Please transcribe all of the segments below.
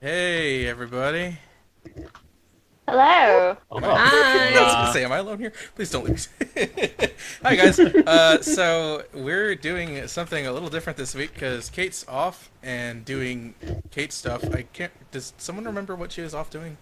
Hey, everybody. Hello. I was gonna Hi. say, am I alone here? Please don't leave me. Hi, guys. So we're doing something a little different this week because Kate's off and doing Kate stuff. I can't. Does someone remember what she was off doing?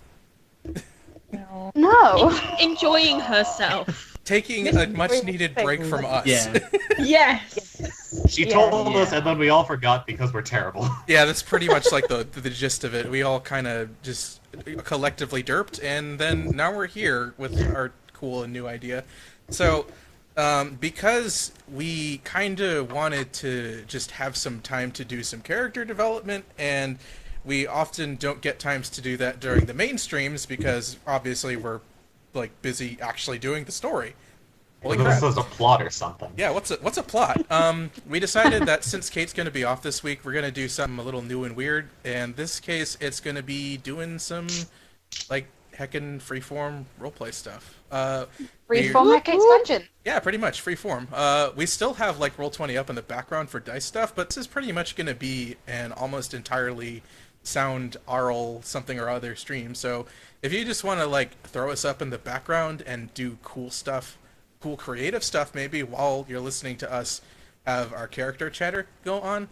No. No. Enjoying herself. Taking a much-needed break from us. Yeah. Yes. She Yeah. told us, and then we all forgot because we're terrible. Yeah, that's pretty much like the gist of it. We all kind of just collectively derped, and then now we're here with our cool and new idea. So, because we kind of wanted to just have some time to do some character development, and we often don't get times to do that during the main streams because obviously we're like busy actually doing the story. Holy This crap. is a plot or something. Yeah, what's a plot? We decided that since Kate's going to be off this week, we're going to do something a little new and weird. And this case, it's going to be doing some, like, heckin' freeform roleplay stuff. Freeform Heckate's Dungeon. Yeah, pretty much, freeform. We still have, like, Roll20 up in the background for dice stuff, but this is pretty much going to be an almost entirely sound aural something or other stream. So if you just want to, like, throw us up in the background and do cool stuff, cool creative stuff maybe while you're listening to us have our character chatter go on,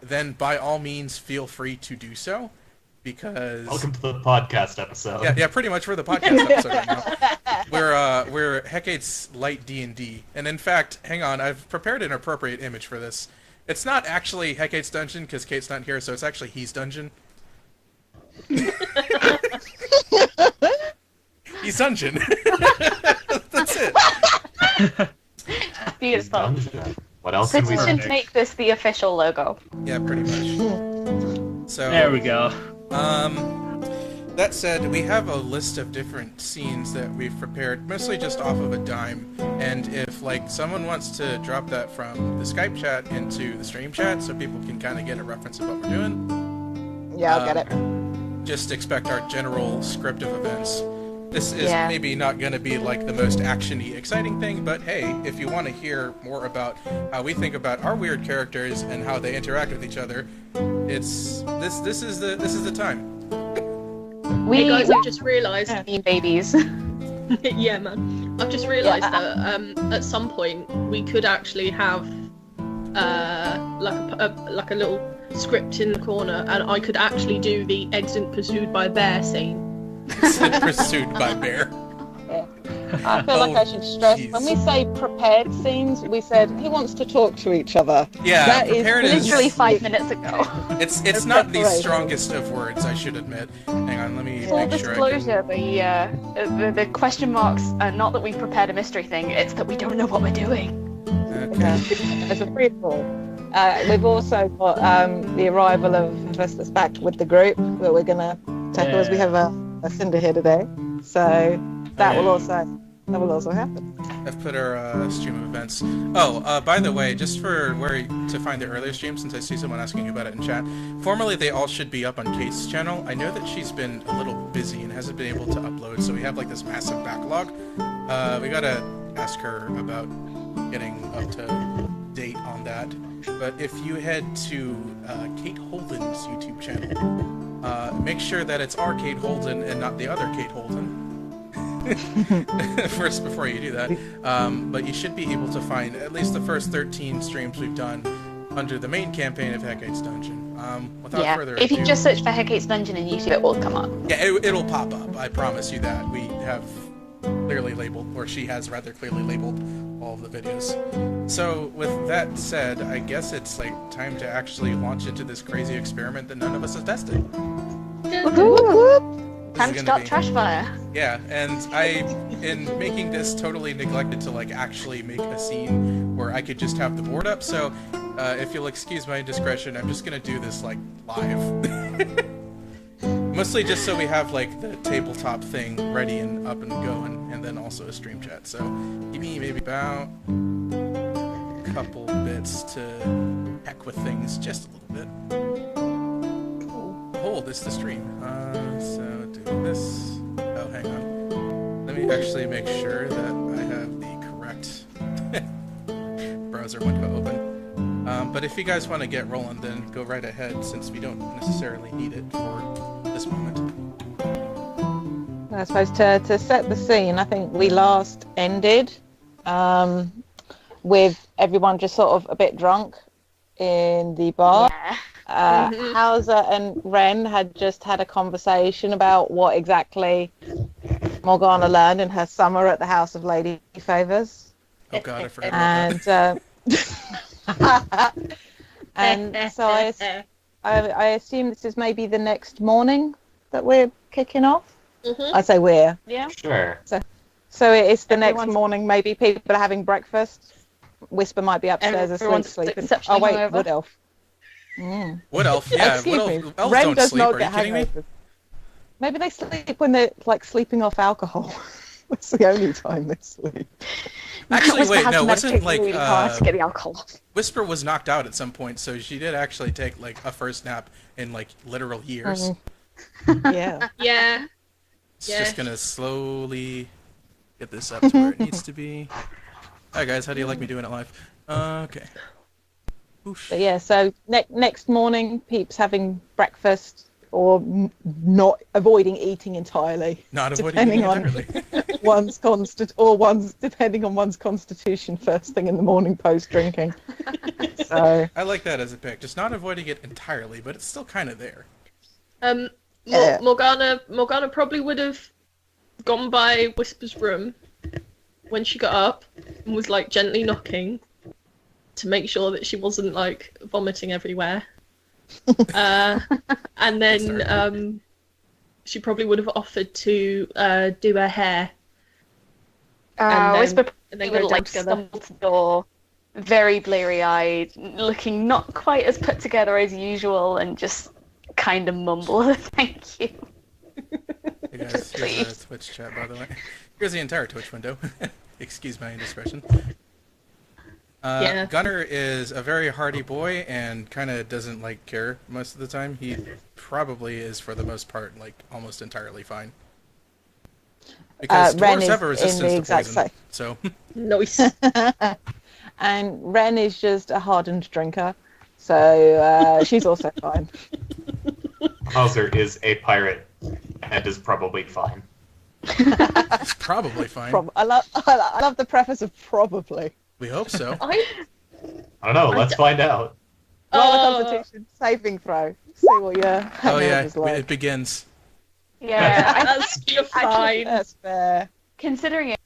then by all means feel free to do so because Welcome to the podcast episode. yeah, pretty much for the podcast episode right now. We're Hecate's light D&D, and in fact, hang on, I've prepared an appropriate image for this. It's not actually Hecate's dungeon because Kate's not here, so it's actually He's dungeon. He's dungeon. That's it. Beautiful. Dungeon. What else can we Petition say? to make this the official logo. Yeah, pretty much. So There we go. that said, we have a list of different scenes that we've prepared, mostly just off of a dime. And if like someone wants to drop that from the Skype chat into the stream chat, so people can kind of get a reference of what we're doing, Yeah, I'll get it. just expect our general script of events. This is Yeah. maybe not going to be like the most action-y, exciting thing, but hey, if you want to hear more about how we think about our weird characters and how they interact with each other, it's this is the time. Hey We guys, I've just realised. mean babies. Yeah, man. I've just realised that at some point we could actually have like a little script in the corner, and I could actually do the exit pursued by bear scene. Pursued by bear. I feel like I should stress, jeez. when we say prepared scenes, we said he wants to talk to each other. Yeah, That is prepared is Literally 5 minutes ago. it's not the preparation. strongest of words, I should admit. Hang on, let me Full make sure I can. disclosure, the question marks are not that we've prepared a mystery thing, it's that we don't know what we're doing. Okay. As a free for all. We've also got the arrival of investors back with the group that we're going to tackle as we have a Cinder here today. So that will also happen. I've put our stream of events. Oh, by the way, just for where to find the earlier stream, since I see someone asking about it in chat, formerly they all should be up on Kate's channel. I know that she's been a little busy and hasn't been able to upload, so we have like this massive backlog. We gotta ask her about getting up to date on that. But if you head to Kate Holden's YouTube channel, make sure that it's our Kate Holden and not the other Kate Holden. First, before you do that, but you should be able to find at least the first 13 streams we've done under the main campaign of Hecate's Dungeon. Without further ado, If you just search for Heckate's Dungeon in YouTube, it will come up. yeah, it'll pop up. I promise you that. We have clearly labeled, or she has rather clearly labeled, all of the videos. So, with that said, I guess it's like time to actually launch into this crazy experiment that none of us have tested. Time to gonna start be- trash fire. Yeah, and I, in making this, totally neglected to like actually make a scene where I could just have the board up. So, if you'll excuse my indiscretion, I'm just gonna do this like live. Mostly just so we have like the tabletop thing ready and up and going, and then also a stream chat. So, give me maybe about a couple bits to heck with things just a little bit. Hold this to stream. So do this. Oh, hang on. Let me actually make sure that I have the correct browser window open. But if you guys want to get rolling, then go right ahead, since we don't necessarily need it for this moment. I suppose to set the scene, I think we last ended with everyone just sort of a bit drunk in the bar. Yeah. Hauser and Ren had just had a conversation about what exactly Morgana learned in her summer at the House of Lady Favors. Oh god, I forgot about And and so I assume this is maybe the next morning that we're kicking off. Mhm. I say we're. Yeah. Sure. So it's the next Everyone's- morning. Maybe people are having breakfast. Whisper might be upstairs asleep, Everyone's sleeping. exceptionally Oh wait, hungover. Wood Elf. that. Wood Elf, yeah. Excuse Wood me. Elf, elves Ren don't does sleep, not are you get kidding me? hangovers. Maybe they sleep when they're like sleeping off alcohol. That's the only time they sleep. Actually, Whisper wait, has no, to wasn't meditate like really hard to get the alcohol off. Whisper was knocked out at some point, so she did actually take like a first nap in like literal years. Yeah. Yeah. It's Yeah. just gonna slowly get this up to where it needs to be. Hi guys, how do you like me doing it live? Okay. Oof. But yeah, so next morning, Peeps having breakfast or not avoiding eating entirely. Not avoiding depending eating on- entirely. one's depending on one's constitution first thing in the morning post drinking. So I like that as a pick. Just not avoiding it entirely, but it's still kind of there. Yeah. Morgana probably would have gone by Whisper's room when she got up and was like gently knocking to make sure that she wasn't like vomiting everywhere. And then she probably would have offered to do her hair and then- Whisper and then would go down like together. stumble to the door, very bleary-eyed, looking not quite as put together as usual, and just kind of mumble a thank you. Hey guys, here's the Please. Twitch chat, by the way. Here's the entire Twitch window. Excuse my indiscretion. Yeah. Gunnar is a very hardy boy and kind of doesn't like care most of the time. He probably is, for the most part, like almost entirely fine. Because Ren dwarves is have a in resistance the to exact poison, same. so Nice. and Ren is just a hardened drinker, so she's also fine. Hauser is a pirate and is probably fine. it's probably fine. I love the preface of probably. We hope so. I I don't know. Let's find out. Roll a Oh. Constitution saving throw. See what your Oh yeah, hangover's like. it begins. Yeah, you're fine. That's fair. considering it,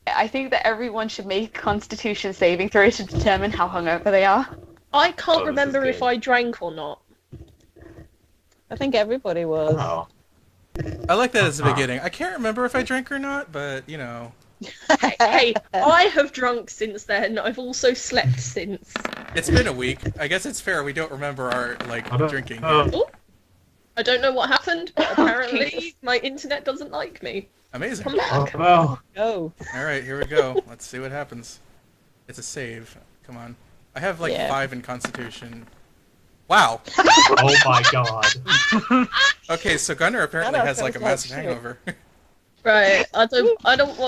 I think that everyone should make a Constitution saving throw to determine how hungover they are. I can't Oh, this is remember if good. I drank or not. I think everybody was. Oh. I like that as the beginning. I can't remember if I drank or not, but you know, Hey, I have drunk since then. I've also slept since. it's been a week. I guess it's fair. We don't remember our like I don't- drinking. oh. I don't know what happened, but apparently Jesus. my internet doesn't like me. Amazing. Come back. Oh no. Oh. All right, here we go. Let's see what happens. It's a save. Come on. I have like Yeah. 5 in Constitution. Wow. Oh my god. Okay, so Gunnar apparently That has like a feels like massive shit. hangover. Right, I don't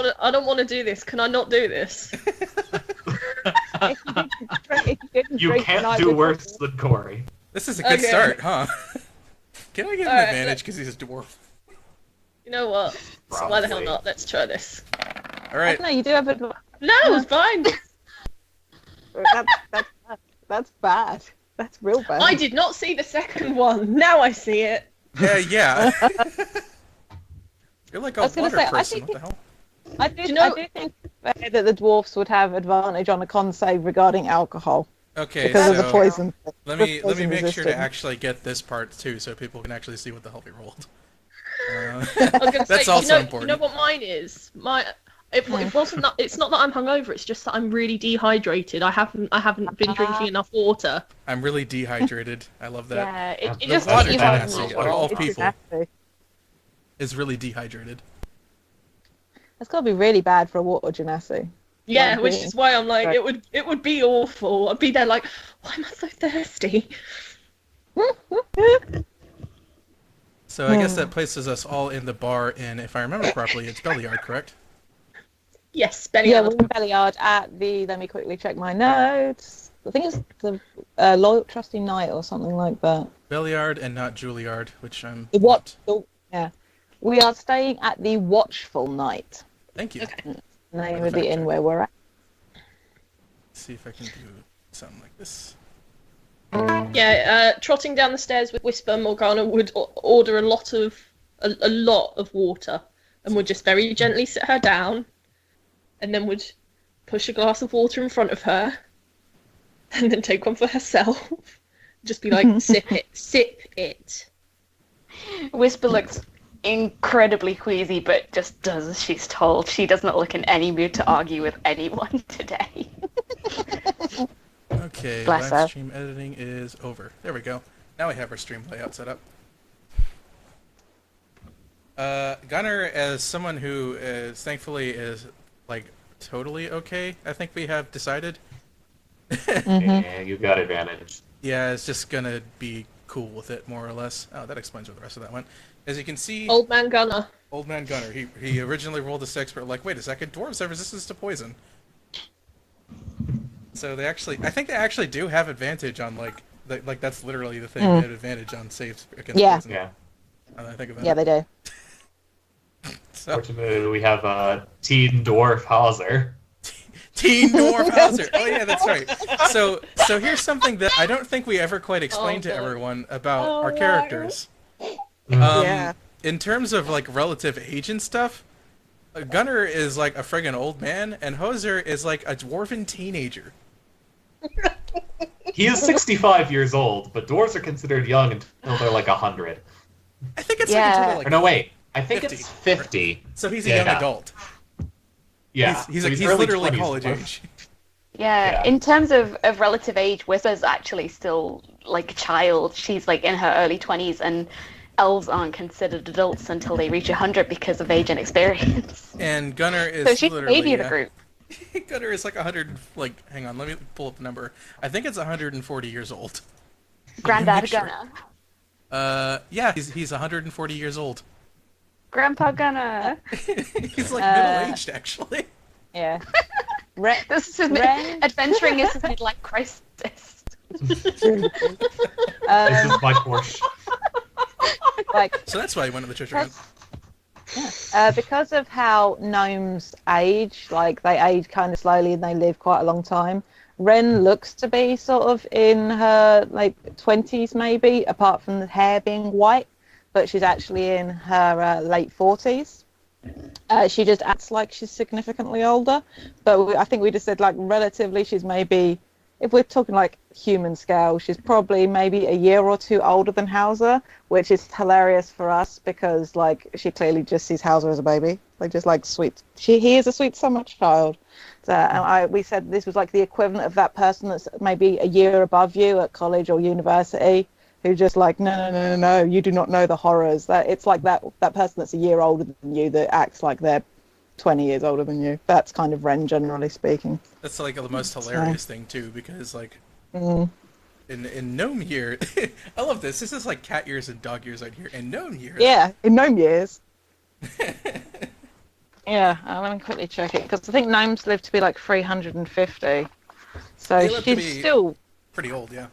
want to do this. Can I not do this? You can't do worse than Corey. This is a good Okay. start, huh? Can I give him All right, advantage because he's a dwarf? You know what? Why the hell Probably. not? Let's try this. All right. No, you do have a. No, it's fine. That's bad. That's real bad. I did not see the second one. Now I see it. Yeah. You're like a I was gonna water say, I person. think What the hell? I do, you know- I do think that the dwarfs would have advantage on a con save regarding alcohol Okay, because of the so poison. let me poison make sure to resistance. actually get this part too, so people can actually see what the hell we rolled. I was gonna That's say, also you important. know what mine is? It wasn't that. It's not that I'm hungover. It's just that I'm really dehydrated. I haven't been drinking enough water. I'm really dehydrated. I love that. Yeah, it The just water you genasi have of all It's people nasty. is really dehydrated. That's got to be really bad for a water genasi. Yeah, Like which me. is why I'm like, Right. it would be awful. I'd be there like, why am I so thirsty? So I guess that places us all in the bar in, if I remember properly, it's Belliard, correct? Yes, Benny. Yeah, we're in Belliard at the. Let me quickly check my notes. I think it's the loyal, trusty knight or something like that. Belliard and not Juilliard, which I'm The what? not. Yeah. We are staying at the Watchful Knight. Thank you. Okay. Name the of the fact inn check. where we're at. Let's see if I can do something like this. Yeah, trotting down the stairs with Whisper, Morgana would order a lot of water, and would just very gently sit her down, and then would push a glass of water in front of her, and then take one for herself. Just be like, sip it. Whisper looks incredibly queasy, but just does as she's told. She does not look in any mood to argue with anyone today. Okay, Bless live her. stream editing is over. There we go. Now we have our stream layout set up. Gunnar, as someone who is thankfully is like totally okay, I think we have decided. Yeah, you got advantage. Yeah, it's just gonna be cool with it, more or less. Oh, that explains where the rest of that went. As you can see, Old man Gunner. Old Man Gunnar, he originally rolled a 6, but like, wait a second, dwarves have resistance to poison. So I think they actually do have advantage on like that's literally the thing. They have advantage on saves against poison. Yeah. Now that I think about Yeah, it. they do. So, Fortunately, we have Teen Dwarf Hauser. Teen Dwarf Hauser. Oh yeah, that's right. So here's something that I don't think we ever quite explained to boy. everyone about Oh, our no. characters. Yeah. In terms of like relative age and stuff, Gunnar is like a friggin' old man, and Hoser is like a dwarven teenager. He is 65 years old, but dwarves are considered young until they're like 100. I think it's Yeah. like until they're, Or like no, wait. I think 50. it's 50. so he's a Yeah. young adult. Yeah. He's so he's early literally 20s. college age. Yeah, Yeah. in terms of relative age, Whisper's actually still like a child. She's like in her early 20s, and elves aren't considered adults until they reach 100 because of age and experience. And Gunnar is So she's the literally baby of the group. Gunnar is like 100. Like, hang on, let me pull up the number. I think it's 140 years old. Granddad Make sure. Gunner. Yeah, he's 140 years old. Grandpa Gunner. He's like middle-aged, actually. Yeah. This is his Ren- adventuring is his midlife crisis. This is my Porsche. Like, So that's why he went to the church again. because of how gnomes age, like they age kind of slowly and they live quite a long time. Ren looks to be sort of in her like 20s maybe, apart from the hair being white, but she's actually in her late 40s. She just acts like she's significantly older, but I think we just said like relatively she's maybe, if we're talking like human scale, she's probably maybe a year or two older than Hauser, which is hilarious for us because like she clearly just sees Hauser as a baby, like just like sweet. He is a sweet summer child. So we said this was like the equivalent of that person that's maybe a year above you at college or university, who just like no, you do not know the horrors. That it's like that person that's a year older than you that acts like they're 20 years older than you. That's kind of Ren, generally speaking. That's like the most hilarious thing too, because like Mm. in gnome year, I love this. This is like cat years and dog years right here. In gnome year, Yeah, in gnome years. Yeah, let me quickly check it because I think gnomes live to be like 350. So They live to she's be- still. pretty old, yeah.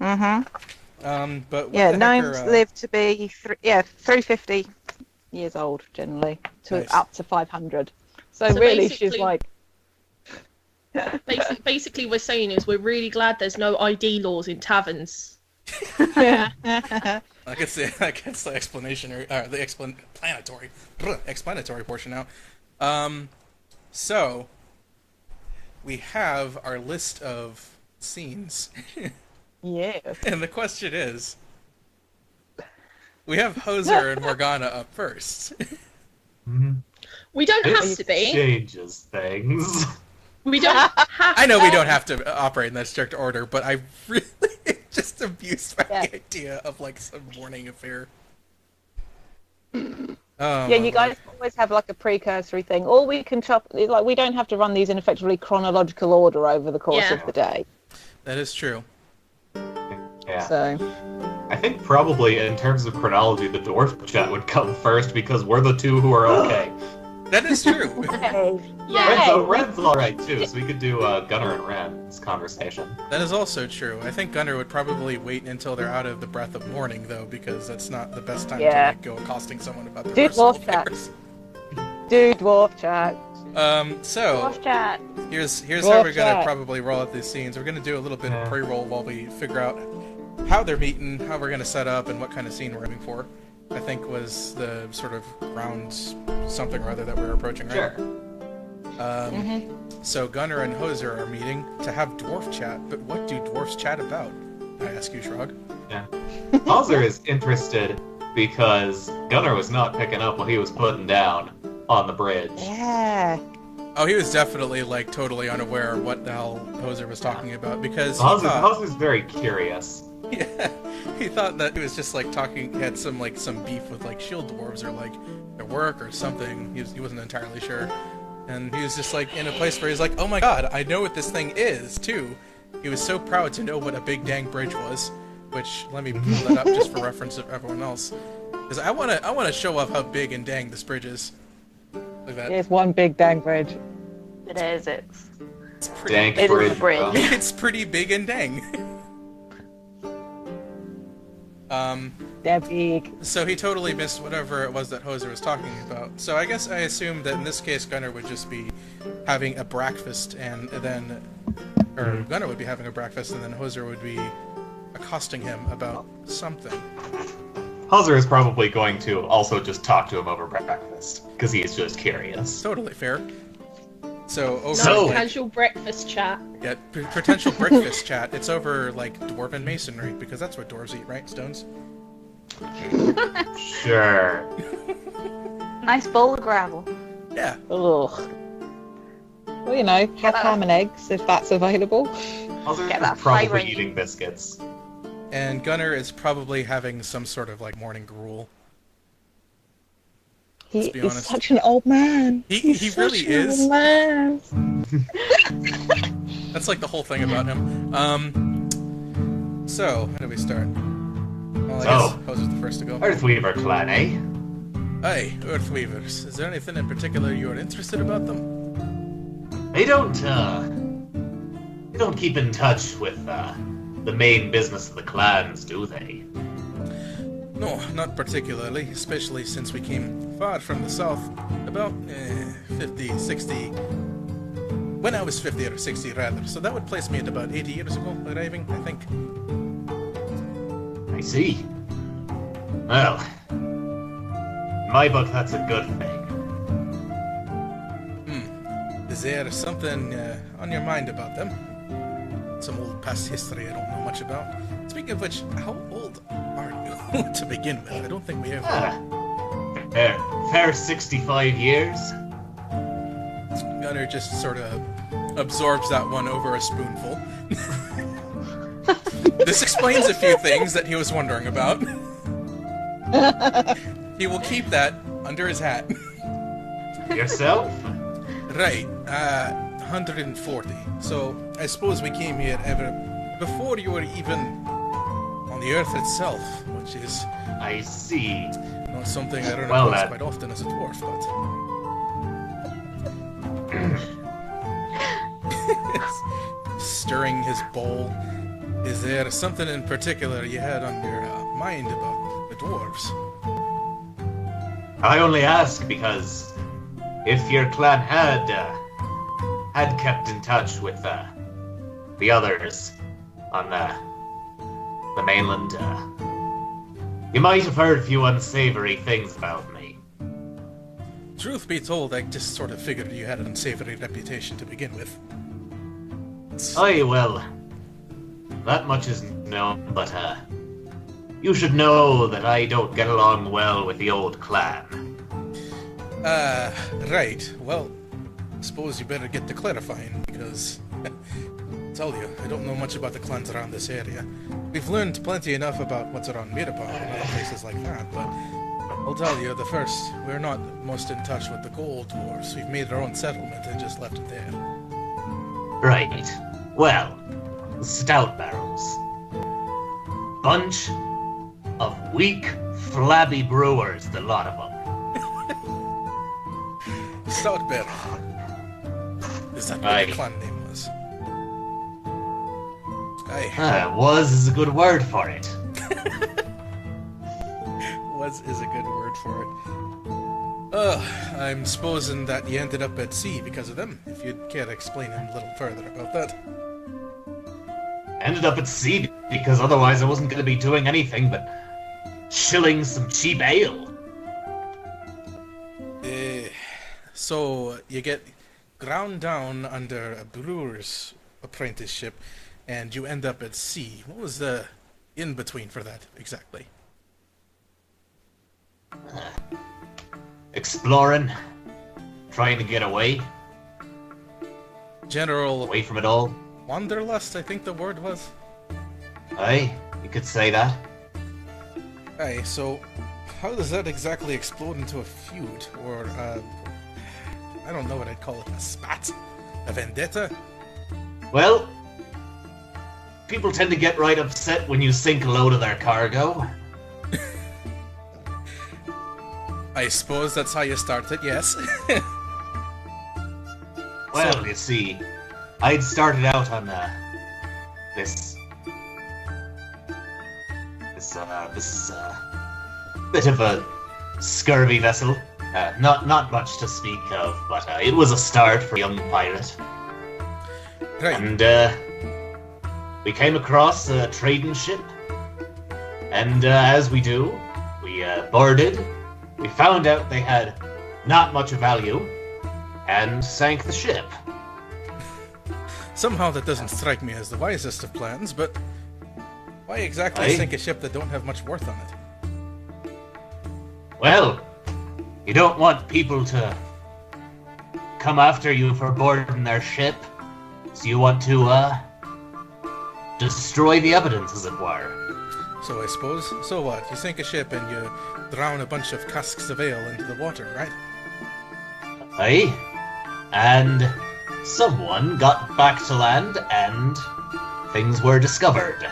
Mhm. But what Yeah, the heck gnomes are, live to be 350 years old generally, to Nice. up to 500. So So really, she's basically- like. Basically, we're saying is we're really glad there's no ID laws in taverns. I guess the explanation or the explanatory portion now. So we have our list of scenes, Yeah. and the question is, we have Hoser and Morgana up first. We don't have This to be. changes things. We don't have. I know we don't have to operate in that strict order, but I really just amused by Yeah. the idea of like some morning affair. Yeah, you guys always have like a precursory thing, or we can chop. Like we don't have to run these in effectively chronological order over the course Yeah. of the day. That is true. Yeah. So I think probably in terms of chronology, the dwarf chat would come first because we're the two who are okay. That is true. Hey. Yeah. Ren's alright too, so we could do Gunnar and Ren's conversation. That is also true. I think Gunnar would probably wait until they're out of the breath of mourning, though, because that's not the best time to like, go accosting someone about their Do personal dwarf chat. affairs. Do dwarf chat. So Dwarf chat. here's Dwarf how we're gonna chat. probably roll out these scenes. We're gonna do a little bit Yeah. of pre-roll while we figure out how they're meeting, how we're gonna set up, and what kind of scene we're aiming for. I think was the sort of round something or other that we're approaching, right? Sure. So Gunnar and Hoser are meeting to have dwarf chat, but what do dwarfs chat about? I ask you, Shrug. Yeah. Hauser is interested because Gunnar was not picking up what he was putting down on the bridge. Yeah. Oh, he was definitely like totally unaware of what the hell Hoser was talking about because he Hauser's very curious. yeah, he thought that he was just like talking, had some beef with like shield dwarves or like their work or something. He wasn't entirely sure, and he was just like in a place where he's like, oh my god, I know what this thing is too. He was so proud to know what a big dang bridge was, which let me pull that up just for reference of everyone else, because I wanna show off how big and dang this bridge is. Look at that. It's one big dang bridge. It is. It's Pretty Dank It is bridge. a bridge. bro. It's pretty big and dang. They're big. So he totally missed whatever it was that Hoser was talking about. So I guess I assumed that in this case Gunnar would just be having a breakfast and then... Or Gunnar would be having a breakfast and then Hoser would be accosting him about something. Hauser is probably going to also just talk to him over breakfast, because he is just curious. Totally fair. So over So- like, Casual breakfast chat. yeah, potential breakfast chat, it's over like dwarven masonry, because that's what dwarves eat, right? Stones? Sure. nice bowl of gravel. Yeah. Ugh. Well, you know, have ham and eggs if that's available. Hauser Get is that probably fiber. eating biscuits. And Gunnar is probably having some sort of like morning gruel. He be is honest. such an old man. He He's really such an is. old man. That's like the whole thing about him. So, how do we start? Well, I guess Hoser's the first to go. Earthweaver clan, eh? Hey, Earthweavers. Is there anything in particular you're interested about them? They don't keep in touch with, the main business of the clans, do they? No, not particularly, especially since we came far from the south. About 50, 60... When I was 50 or 60 rather, so that would place me at about 80 years ago arriving, I think. I see. Well, in my book, that's a good thing. Is there something on your mind about them? Some old past history I don't know much about. Speaking of which, how old are you to begin with? I don't think we ever... Fair 65 years. Gunnar just sort of absorbs that one over a spoonful. This explains a few things that he was wondering about. He will keep that under his hat. Yourself? Right, 140. So I suppose we came here before you were even on the Earth itself, which is I see. not something I don't Well, know lad. quite often as a dwarf, but... Stirring his bowl. Is there something in particular you had on your mind about the dwarves? I only ask because if your clan had kept in touch with the others on the mainland, you might have heard a few unsavory things about me. Truth be told, I just sort of figured you had an unsavory reputation to begin with. Aye, well, that much is known, but you should know that I don't get along well with the old clan. Right. Well, I suppose you better get to clarifying, because... tell you, I don't know much about the clans around this area. We've learned plenty enough about what's around Mirabah and other places like that, but... I'll tell you, we're not most in touch with the Gold Dwarves. We've made our own settlement and just left it there. Right. Well, stout barrels. Bunch of weak, flabby brewers, the lot of them. Stoutbear. Is that what Aye. the clan name was? Aye. Was is a good word for it. Was is a good word for it. I'm supposing that you ended up at sea because of them. If you'd care to explain a little further about that. Ended up at sea because otherwise I wasn't going to be doing anything but shilling some cheap ale. So you get ground down under a brewer's apprenticeship, and you end up at sea. What was the in-between for that, exactly? Exploring, trying to get away General from it all. Wanderlust, I think the word was. Aye, you could say that. Aye, so how does that exactly explode into a feud? Or, I don't know what I'd call it, a spat? A vendetta? Well, people tend to get right upset when you sink a load of their cargo. I suppose that's how you start it, yes. Well, you see, I'd started out on this bit of a scurvy vessel. Not much to speak of, but it was a start for a young pirate. Right. And we came across a trading ship, and as we do, we boarded. We found out they had not much value, and sank the ship. Somehow that doesn't strike me as the wisest of plans, but why exactly Aye. sink a ship that don't have much worth on it? Well, you don't want people to come after you for boarding their ship, so you want to destroy the evidence, as it were. So I suppose. So what? You sink a ship and you drown a bunch of casks of ale into the water, right? Aye. And someone got back to land and things were discovered.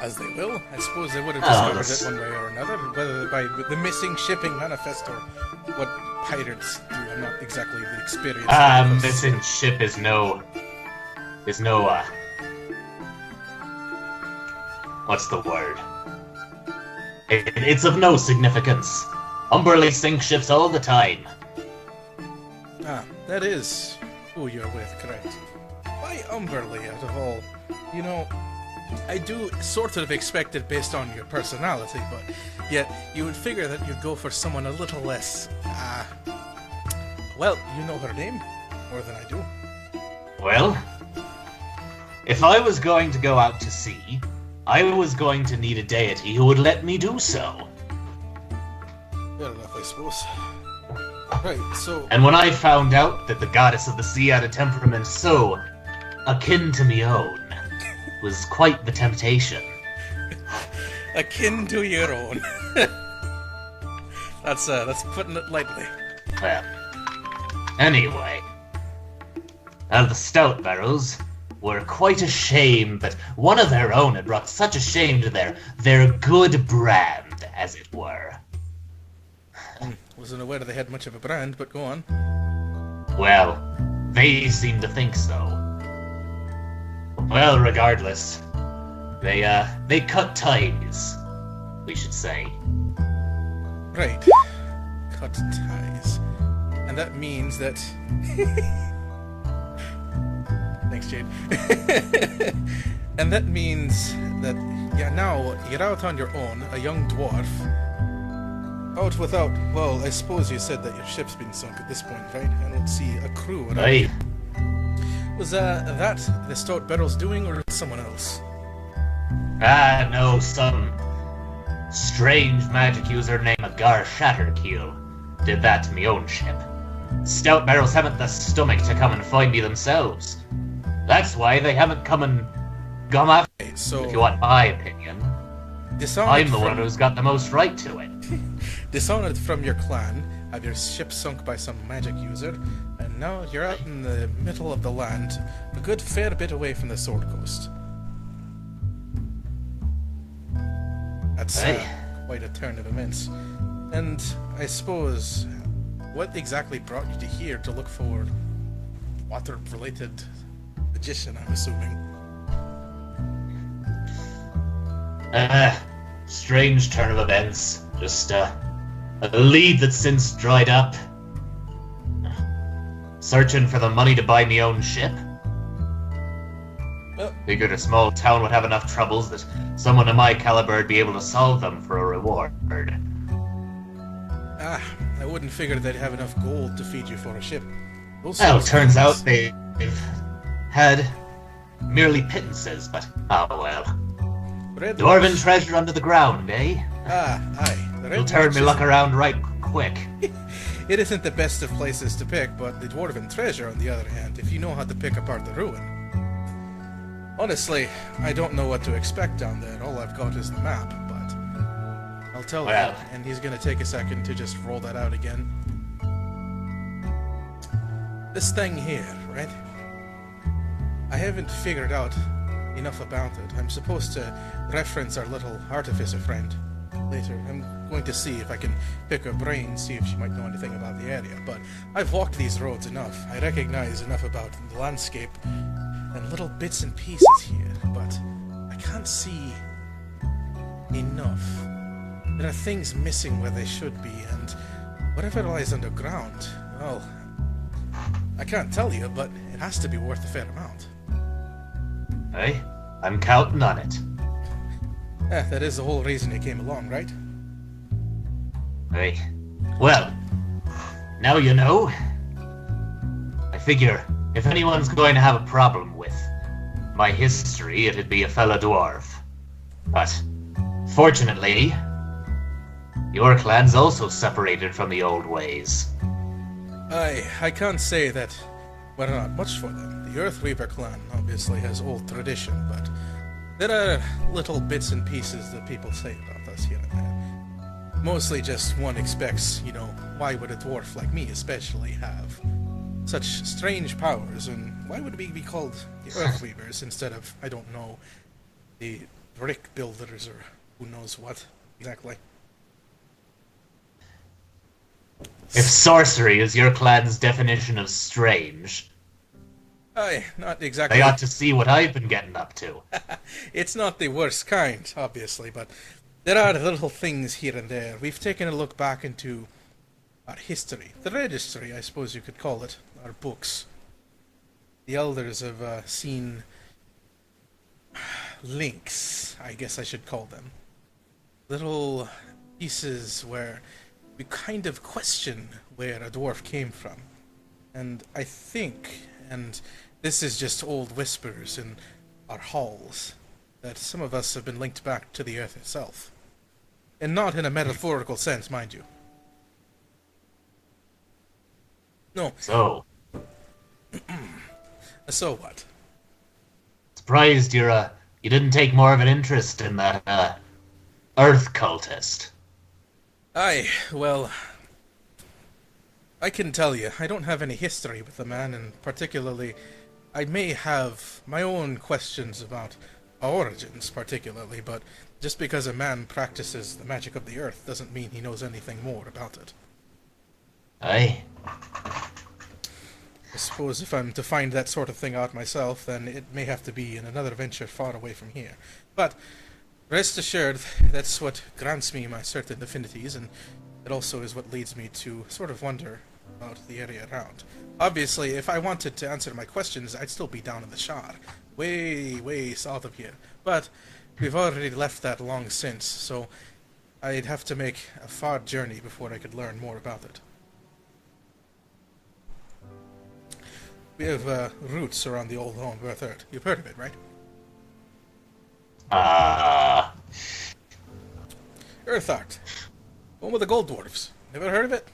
As they will. I suppose they would have Oh, discovered it one way or another, whether by the missing shipping manifest or what pirates do. I'm not exactly the experienced. of this. Missing ship is no, what's the word? It's of no significance. Umberly sink ships all the time. Ah, that is who you're with, correct. Why Umberly, out of all? You know, I do sort of expect it based on your personality, but yet you would figure that you'd go for someone a little less, well, you know her name more than I do. Well, if I was going to go out to sea, I was going to need a deity who would let me do so. Fair enough, I suppose. Right, so... And when I found out that the goddess of the sea had a temperament so akin to me own, it was quite the temptation. akin to your own. That's putting it lightly. Well, anyway, the stout barrels were quite ashamed that one of their own had brought such a shame to their good brand, as it were. Wasn't aware they had much of a brand, but go on. Well, they seem to think so. Well, regardless, they cut ties, we should say. Right. Cut ties. And that means that... Thanks, Jade. And that means that, yeah, now you're out on your own, a young dwarf. Out without, well, I suppose you said that your ship's been sunk at this point, right? I don't see a crew around. Aye. Was that the Stout Barrel's doing, or someone else? No, some strange magic user named Agar Shatterkeel did that to me own ship. Stout Barrels haven't the stomach to come and find me themselves. That's why they haven't come after me, So, if you want my opinion. I'm the one from, who's got the most right to it. dishonored from your clan, have your ship sunk by some magic user, and now you're out in the middle of the land, a good fair bit away from the Sword Coast. That's Hey. quite a turn of events. And I suppose, what exactly brought you to here to look for water-related magician, I'm assuming? Strange turn of events. Just, a lead that's since dried up. Searching for the money to buy me own ship. Well, Figured a small town would have enough troubles that someone of my caliber would be able to solve them for a reward. I wouldn't figure they'd have enough gold to feed you for a ship. Those Well, sorts of turns out things- they've had merely pittances, but oh well. Red Dwarven Rush- treasure under the ground, eh? Aye. The Red It'll turn Rush me luck isn't- around right quick. It isn't the best of places to pick, but the Dwarven treasure, on the other hand, if you know how to pick apart the ruin. Honestly, I don't know what to expect down there. All I've got is the map, but I'll tell Well. you, and he's gonna take a second to just roll that out again. This thing here, right? I haven't figured out enough about it. I'm supposed to reference our little artificer friend later. I'm going to see if I can pick her brain, see if she might know anything about the area. But I've walked these roads enough. I recognize enough about the landscape and little bits and pieces here, but I can't see enough. There are things missing where they should be, and whatever lies underground, well, I can't tell you, but it has to be worth a fair amount. Eh? I'm counting on it. That is the whole reason you came along, right? Eh? Well, now you know. I figure if anyone's going to have a problem with my history, it'd be a fellow dwarf. But fortunately, your clan's also separated from the old ways. I can't say that we're not much for them. The Earth Reaper clan obviously has old tradition, but there are little bits and pieces that people say about us here and there. Mostly just one expects, why would a dwarf like me especially have such strange powers, and why would we be called the Earth Reapers instead of, I don't know, the Brick Builders or who knows what exactly? If sorcery is your clan's definition of strange, Aye, not exactly. they ought to see what I've been getting up to. It's not the worst kind, obviously, but there are little things here and there. We've taken a look back into our history. The registry, I suppose you could call it. Our books. The elders have seen links, I guess I should call them. Little pieces where we kind of question where a dwarf came from. And I think, and this is just old whispers in our halls, that some of us have been linked back to the earth itself. And not in a metaphorical sense, mind you. No, So, so what? surprised you didn't take more of an interest in that Earth cultist. Aye, well, I can tell you, I don't have any history with the man, and particularly, I may have my own questions about origins, particularly, but just because a man practices the magic of the earth doesn't mean he knows anything more about it. Aye. I suppose if I'm to find that sort of thing out myself, then it may have to be in another venture far away from here. But rest assured, that's what grants me my certain affinities, and it also is what leads me to sort of wonder about the area around. Obviously, if I wanted to answer my questions, I'd still be down in the Shard, way, way south of here. But we've already left that long since, so I'd have to make a far journey before I could learn more about it. We have roots around the old home of Earth Earth. You've heard of it, right? Earth Art. Home of the Gold Dwarfs. Never heard of it?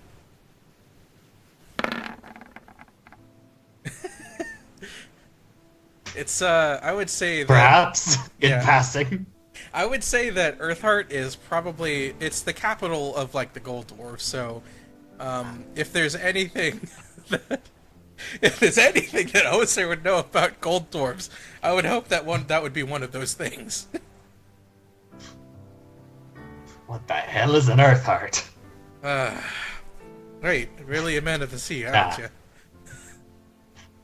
It's, I would say that... Perhaps, in Yeah. passing. I would say that Earthheart is probably... It's the capital of, like, the Gold Dwarfs, so... if there's anything that... If there's anything that Oser would know about Gold Dwarfs, I would hope that would be one of those things. What the hell is an Earth Heart? Right, really a man of the sea, aren't you?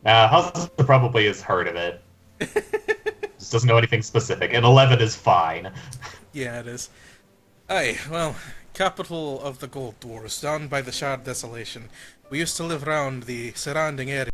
Hudson probably has heard of it. Just doesn't know anything specific. And 11 is fine. Yeah, it is. Aye, well, capital of the Gold Dwarfs, down by the Shard Desolation. We used to live around the surrounding area.